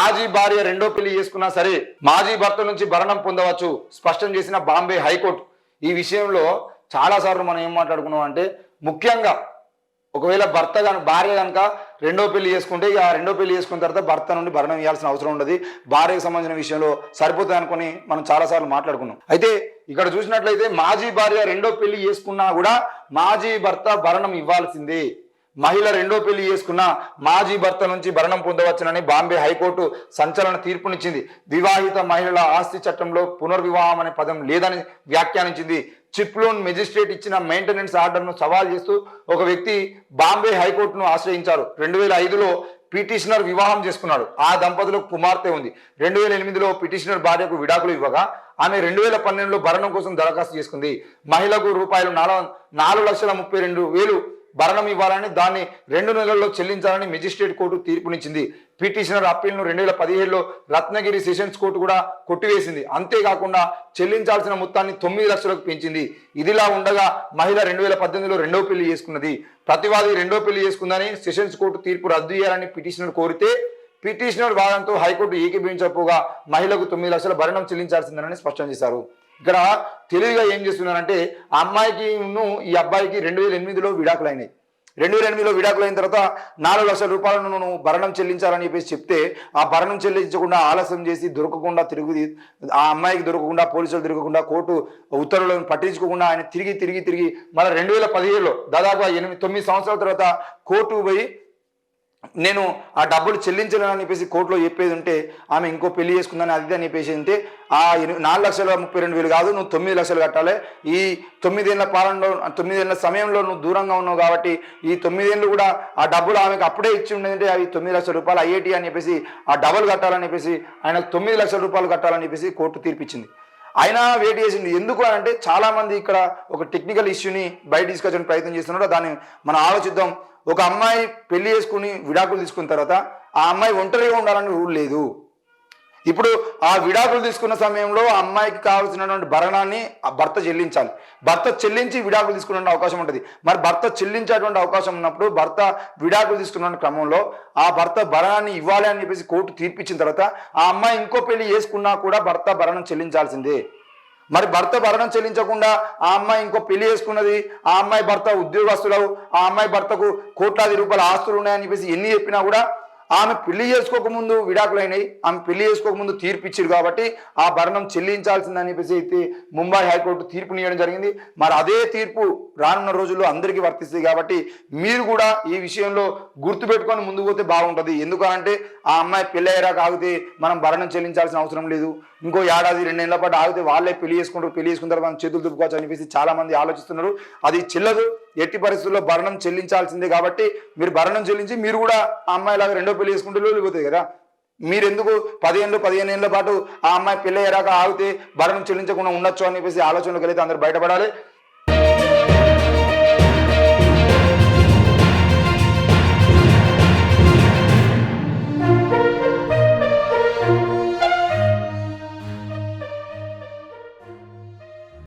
మాజీ భార్య రెండో పెళ్లి చేసుకున్నా సరే మాజీ భర్త నుంచి భరణం పొందవచ్చు స్పష్టం చేసిన బాంబే హైకోర్టు. ఈ విషయంలో చాలా సార్లు మనం ఏం మాట్లాడుకున్నాం అంటే, ముఖ్యంగా ఒకవేళ భర్త భార్య కనుక రెండో పెళ్లి చేసుకుంటే ఆ రెండో పెళ్లి చేసుకున్న తర్వాత భర్త నుండి భరణం ఇవ్వాల్సిన అవసరం ఉండదు, భార్యకు సంబంధించిన విషయంలో సరిపోతుంది అనుకుని మనం చాలాసార్లు మాట్లాడుకున్నాం. అయితే ఇక్కడ చూసినట్లయితే మాజీ భార్య రెండో పెళ్లి చేసుకున్నా కూడా మాజీ భర్త భరణం ఇవ్వాల్సిందే. మహిళ రెండో పెళ్లి చేసుకున్న మాజీ భర్త నుంచి భరణం పొందవచ్చునని బాంబే హైకోర్టు సంచలన తీర్పునిచ్చింది. వివాహిత మహిళల ఆస్తి చట్టంలో పునర్వివాహం అనే పదం లేదని వ్యాఖ్యానించింది. చిప్లోన్ మెజిస్ట్రేట్ ఇచ్చిన మెయింటెనెన్స్ ఆర్డర్ను సవాల్ చేస్తూ ఒక వ్యక్తి బాంబే హైకోర్టును ఆశ్రయించారు. 2005లో పిటిషనర్ వివాహం చేసుకున్నాడు. ఆ దంపతులకు కుమార్తె ఉంది. 2008లో పిటిషనర్ భార్యకు విడాకులు ఇవ్వగా ఆమె 2012లో భరణం కోసం దరఖాస్తు చేసుకుంది. మహిళకు రూపాయలు 4,32,000 భరణం ఇవ్వాలని, దాన్ని 2 నెలల్లో చెల్లించాలని మెజిస్ట్రేట్ కోర్టు తీర్పునిచ్చింది. పిటిషనర్ అప్పీల్ను 2017లో రత్నగిరి సెషన్స్ కోర్టు కూడా కొట్టివేసింది. అంతేకాకుండా చెల్లించాల్సిన మొత్తాన్ని 9 లక్షలకు పెంచింది. ఇదిలా ఉండగా మహిళ 2018లో రెండో పెళ్లి చేసుకున్నది. ప్రతివాది రెండో పెళ్లి చేసుకుందని సెషన్స్ కోర్టు తీర్పు రద్దు చేయాలని పిటిషనర్ కోరితే పిటిషనర్ వాదంతో హైకోర్టు ఏకీభవించకపోగా మహిళకు 9 లక్షల భరణం చెల్లించాల్సిందని స్పష్టం చేశారు. ఇక్కడ తెలివిగా ఏం చేస్తున్నారంటే, ఆ అమ్మాయికి ఈ అబ్బాయికి 2008లో విడాకులు అయినాయి. 2008లో విడాకులు అయిన తర్వాత 4 లక్షల రూపాయలను నువ్వు భరణం చెల్లించాలని చెప్పేసి చెప్తే, ఆ భరణం చెల్లించకుండా ఆలస్యం చేసి దొరకకుండా ఆ అమ్మాయికి దొరకకుండా, పోలీసులు దొరకకుండా, కోర్టు ఉత్తర్వులను పట్టించుకోకుండా ఆయన తిరిగి మళ్ళీ 2017లో దాదాపు 8-9 సంవత్సరాల తర్వాత కోర్టుకు పోయి నేను ఆ డబ్బులు చెల్లించలేనని చెప్పేసి కోర్టులో చెప్పేది ఉంటే, ఆమె ఇంకో పెళ్లి చేసుకుందని అది అని చెప్పేసి ఉంటే, ఆ 4,32,000 కాదు, నువ్వు 9 లక్షలు కట్టాలి. ఈ 9 ఏళ్ల పాలనలో 9 ఏళ్ల సమయంలో నువ్వు దూరంగా ఉన్నావు కాబట్టి ఈ 9 ఏళ్ళు కూడా ఆ డబ్బులు ఆమెకు అప్పుడే ఇచ్చి ఉండేదంటే అవి 9 లక్షల రూపాయలు ఐఐటి అని చెప్పేసి ఆ డబ్బులు కట్టాలని చెప్పేసి ఆయనకు 9 లక్షల రూపాయలు కట్టాలని చెప్పేసి కోర్టు తీర్పిచ్చింది. అయినా వెయిట్ చేసింది. ఎందుకు అంటే, చాలా మంది ఇక్కడ ఒక టెక్నికల్ ఇష్యూని బయట తీసుకొచ్చే ప్రయత్నం చేస్తున్నారో దాన్ని మనం ఆలోచిద్దాం. ఒక అమ్మాయి పెళ్లి చేసుకుని విడాకులు తీసుకున్న తర్వాత ఆ అమ్మాయి ఒంటరిగా ఉండాలని రూల్ లేదు. ఇప్పుడు ఆ విడాకులు తీసుకున్న సమయంలో ఆ అమ్మాయికి కావాల్సినటువంటి భరణాన్ని ఆ భర్త చెల్లించాలి. భర్త చెల్లించి విడాకులు తీసుకునే అవకాశం ఉంటుంది. మరి భర్త చెల్లించేటువంటి అవకాశం ఉన్నప్పుడు భర్త విడాకులు తీసుకున్న క్రమంలో ఆ భర్త భరణాన్ని ఇవ్వాలి అని చెప్పేసి కోర్టు తీర్పిచ్చిన తర్వాత ఆ అమ్మాయి ఇంకో పెళ్లి చేసుకున్నా కూడా భర్త భరణం చెల్లించాల్సిందే. మరి భర్త భరణం చెల్లించకుండా ఆ అమ్మాయి ఇంకో పెళ్లి చేసుకున్నది, ఆ అమ్మాయి భర్త ఉద్యోగస్తులు, ఆ అమ్మాయి భర్తకు కోట్లాది రూపాయల ఆస్తులు ఉన్నాయని చెప్పేసి ఎన్ని చెప్పినా కూడా ఆమె పెళ్లి చేసుకోకముందు విడాకులైనాయి, ఆమె పెళ్లి చేసుకోకముందు తీర్పు ఇచ్చారు కాబట్టి ఆ భరణం చెల్లించాల్సిందని చెప్పేసి అయితే ముంబై హైకోర్టు తీర్పునియడం జరిగింది. మరి అదే తీర్పు రానున్న రోజుల్లో అందరికీ వర్తిస్తుంది కాబట్టి మీరు కూడా ఈ విషయంలో గుర్తుపెట్టుకొని ముందుకు పోతే బాగుంటుంది. ఎందుకంటే ఆ అమ్మాయి పెళ్లి అయ్యాక ఆగితే మనం భరణం చెల్లించాల్సిన అవసరం లేదు. ఇంకో 1-2 ఏళ్ల పాటు ఆగితే వాళ్ళే పెళ్లి చేసుకున్న తర్వాత మనం చేతులు దుప్పుకోవచ్చు అని చెప్పేసి చాలా మంది ఆలోచిస్తున్నారు. అది చెల్లదు. ఎట్టి పరిస్థితుల్లో భరణం చెల్లించాల్సిందే కాబట్టి మీరు భరణం చెల్లించి మీరు కూడా ఆ అమ్మాయిలాగా రెండో పెళ్లి చేసుకుంటే వెళ్ళిపోతాయి కదా. మీరెందుకు 15 ఏళ్ల పాటు ఆ అమ్మాయి పెళ్లి అయ్యాక ఆగితే భరణం చెల్లించకుండా ఉండొచ్చు అని చెప్పేసి ఆలోచనలోకి వెళ్తే అందరూ బయటపడాలి.